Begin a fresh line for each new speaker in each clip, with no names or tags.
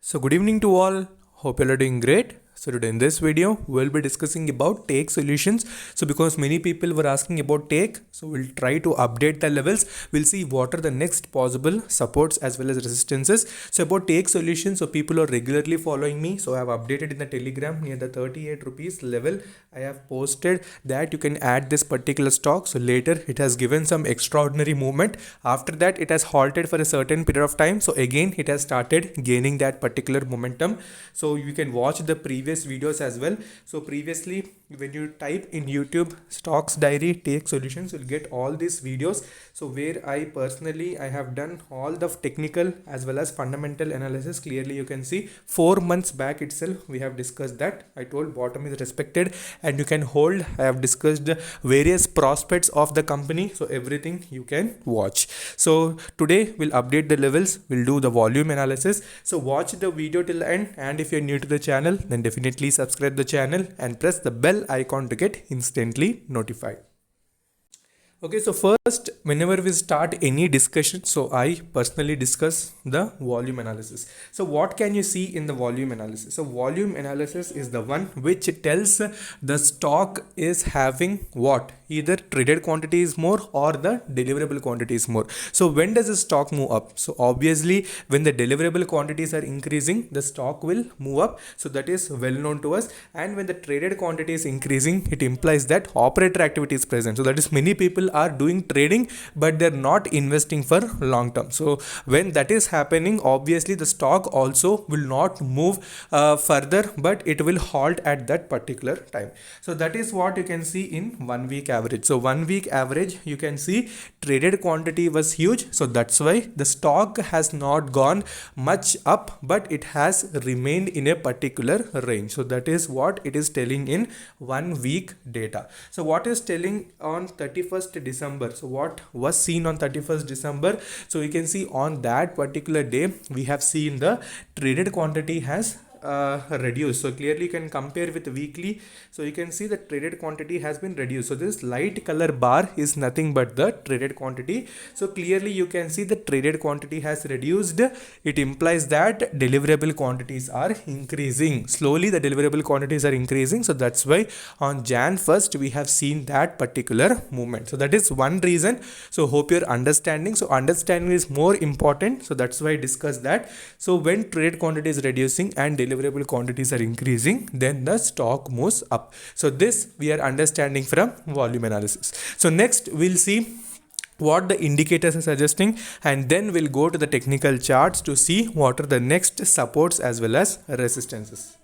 So good evening to all. Hope you are doing great. So today in this video, we'll be discussing about take solutions. So because many people were asking about take, so we'll try to update the levels. We'll see what are the next possible supports as well as resistances. So about take solutions, so people are regularly following me. So I have updated in the Telegram near the 38 rupees level. I have posted that you can add this particular stock. So later it has given some extraordinary movement. After that, it has halted for a certain period of time. So again, it has started gaining that particular momentum. So you can watch the previous videos as well. So previously, when you type in YouTube stocks diary take solutions, you'll get all these videos. So where I have done all the technical as well as fundamental analysis. Clearly you can see 4 months back itself we have discussed that. I told bottom is respected and you can hold. I have discussed various prospects of the company, so everything you can watch. So today we'll update the levels, we'll do the volume analysis. So watch the video till the end, and if you're new to the channel, then definitely subscribe the channel and press the bell icon to get instantly notified. Okay, so first, whenever we start any discussion, so I personally discuss the volume analysis. So what can you see in the volume analysis? So volume analysis is the one which tells the stock is having what? Either traded quantity is more or the deliverable quantity is more. So when does the stock move up? So obviously when the deliverable quantities are increasing, the stock will move up. So that is well known to us. And when the traded quantity is increasing, it implies that operator activity is present. So that is many people are doing trading, but they're not investing for long term. So when that is happening, obviously the stock also will not move further, but it will halt at that particular time. So that is what you can see in 1 week average. So 1 week average, you can see traded quantity was huge. So that's why the stock has not gone much up, but it has remained in a particular range. So that is what it is telling in 1 week data. So what is telling on 31st December? So what was seen on 31st December? So you can see on that particular day, we have seen the traded quantity has reduced. So clearly you can compare with weekly. So you can see the traded quantity has been reduced. So this light color bar is nothing but the traded quantity. So clearly you can see the traded quantity has reduced. It implies that deliverable quantities are increasing. Slowly the deliverable quantities are increasing. So that's why on Jan 1st we have seen that particular movement. So that is one reason. So hope you're understanding. So understanding is more important. So that's why I discussed that. So when trade quantity is reducing and deliverable quantities are increasing, then the stock moves up. So this we are understanding from volume analysis. So next we'll see what the indicators are suggesting, and then we'll go to the technical charts to see what are the next supports as well as resistances.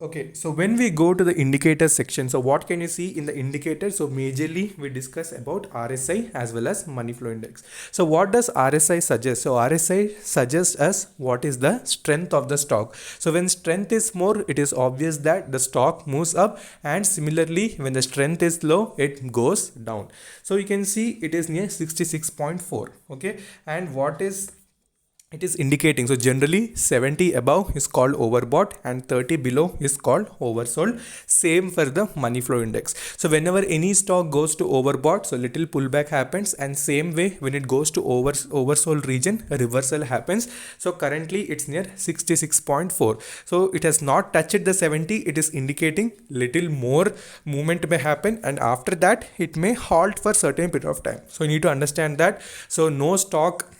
Okay, so when we go to the indicator section, so what can you see in the indicator? So majorly we discuss about RSI as well as money flow index. So what does RSI suggest? So RSI suggests us what is the strength of the stock. So when strength is more, it is obvious that the stock moves up, and similarly when the strength is low, it goes down. So you can see it is near 66.4. okay, and what is it is indicating? So generally 70 above is called overbought and 30 below is called oversold. Same for the money flow index. So whenever any stock goes to overbought, so little pullback happens, and same way when it goes to oversold region, a reversal happens. So currently it's near 66.4. So it has not touched the 70. It is indicating little more movement may happen, and after that it may halt for certain period of time. So you need to understand that. So no stock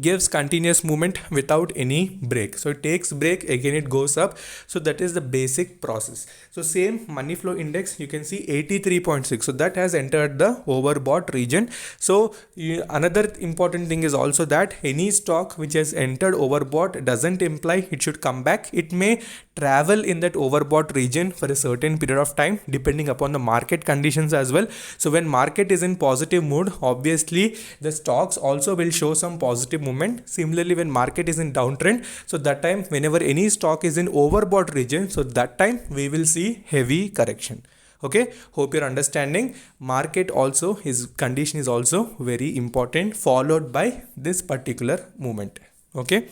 gives continuous movement without any break. So it takes break, again it goes up. So that is the basic process. So same money flow index, you can see 83.6. So that has entered the overbought region. So another important thing is also that any stock which has entered overbought doesn't imply it should come back. It may travel in that overbought region for a certain period of time depending upon the market conditions as well. So when market is in positive mood, obviously the stocks also will show some positive movement. Similarly when market is in downtrend, so that time whenever any stock is in overbought region, so that time we will see heavy correction. Okay, hope you're understanding. Market also, his condition is also very important, followed by this particular movement. Okay,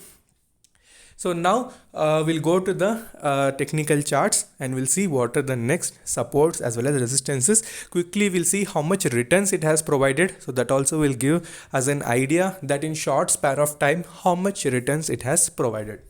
So now we'll go to the technical charts and we'll see what are the next supports as well as resistances. Quickly we'll see how much returns it has provided, so that also will give us an idea that in short span of time how much returns it has provided.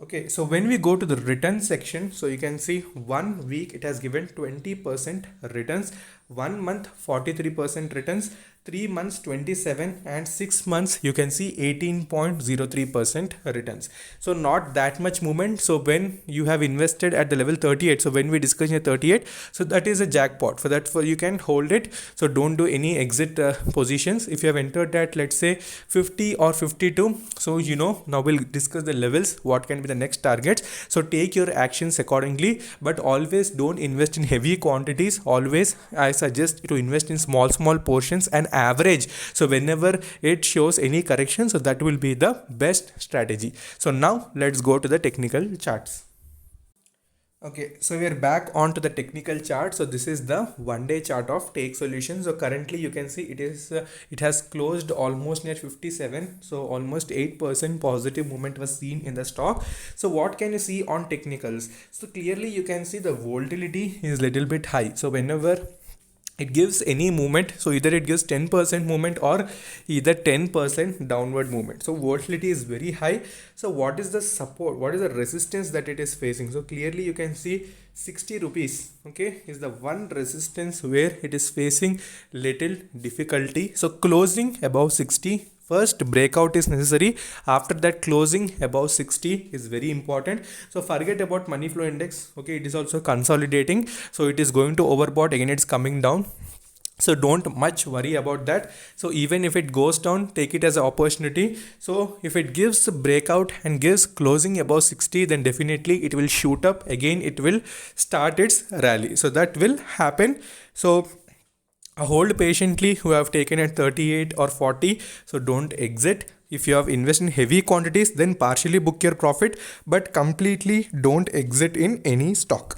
Okay, so when we go to the return section, so you can see 1 week it has given 20% returns, 1 month 43% returns, 3 months 27, and 6 months you can see 18.03% returns. So not that much movement. So when you have invested at the level 38, so when we discuss here 38, so that is a jackpot for that, for you can hold it. So don't do any exit positions. If you have entered at, let's say, 50 or 52, so now we'll discuss the levels, what can be the next targets. So take your actions accordingly, but always don't invest in heavy quantities. Always I suggest to invest in small portions and average. So whenever it shows any correction, so that will be the best strategy. So now let's go to the technical charts. Okay, so we are back onto the technical chart. So this is the 1-day chart of Take Solutions. So currently you can see it has closed almost near 57. So almost 8% positive movement was seen in the stock. So what can you see on technicals? So clearly you can see the volatility is little bit high. So whenever it gives any movement, so either it gives 10% movement or either 10% downward movement. So volatility is very high. So what is the support, what is the resistance that it is facing? So clearly you can see 60 rupees, okay, is the one resistance where it is facing little difficulty. So closing above 60, first breakout is necessary. After that, closing above 60 is very important. So forget about money flow index. Okay, it is also consolidating, so it is going to overbought again, it's coming down. So don't much worry about that. So even if it goes down, take it as an opportunity. So if it gives a breakout and gives closing above 60, then definitely it will shoot up again, it will start its rally. So that will happen. So hold patiently who have taken at 38 or 40. So don't exit. If you have invested in heavy quantities, then partially book your profit, but completely don't exit in any stock.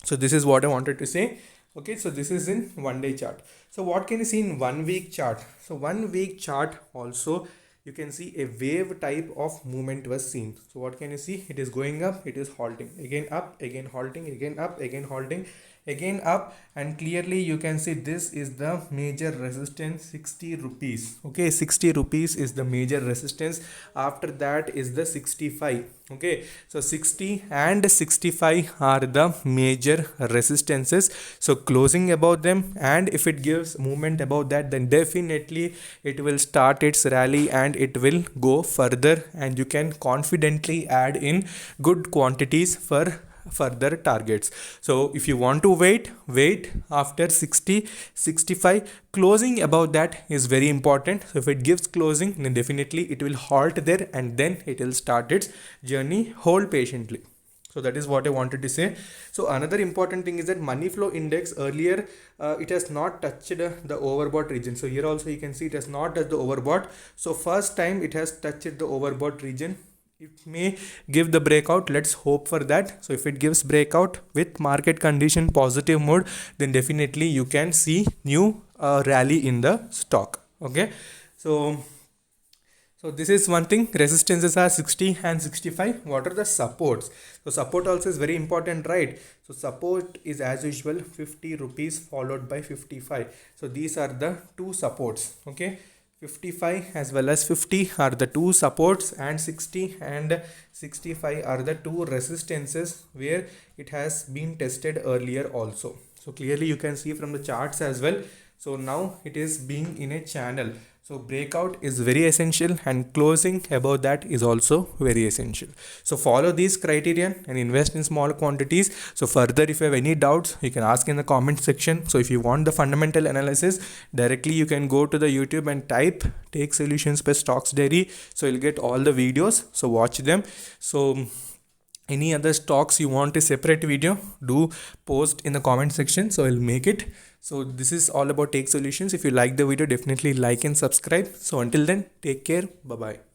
So this is what I wanted to say. Okay, so this is in 1-day chart. So what can you see in 1 week chart? So 1 week chart also you can see a wave type of movement was seen. So what can you see? It is going up, it is halting, again up, again halting, again up, again halting, again up, and clearly you can see this is the major resistance, 60 rupees. Okay, 60 rupees is the major resistance. After that is the 65. Okay, so 60 and 65 are the major resistances. So closing above them, and if it gives movement above that, then definitely it will start its rally and it will go further, and you can confidently add in good quantities for further targets. So if you want to wait after 60, 65, closing above that is very important. So if it gives closing, then definitely it will halt there and then it will start its journey. Hold patiently. So that is what I wanted to say. So another important thing is that money flow index earlier, it has not touched the overbought region. So here also you can see it has not touched the overbought. So first time it has touched the overbought region. It may give the breakout. Let's hope for that. So if it gives breakout with market condition positive mode, then definitely you can see new rally in the stock. Okay, so this is one thing. Resistances are 60 and 65. What are the supports? So support also is very important, right? So support is as usual 50 rupees followed by 55. So these are the two supports. Okay, 55 as well as 50 are the two supports, and 60 and 65 are the two resistances where it has been tested earlier also. So clearly you can see from the charts as well. So now it is being in a channel. So breakout is very essential, and closing above that is also very essential. So follow these criteria and invest in small quantities. So further, if you have any doubts, you can ask in the comment section. So if you want the fundamental analysis directly, you can go to the YouTube and type Take Solutions by Stocks Diary. So you'll get all the videos. So watch them. So any other stocks you want a separate video, do post in the comment section, so I'll make it. So this is all about Take Solutions. If you like the video, definitely like and subscribe. So until then, take care. Bye bye.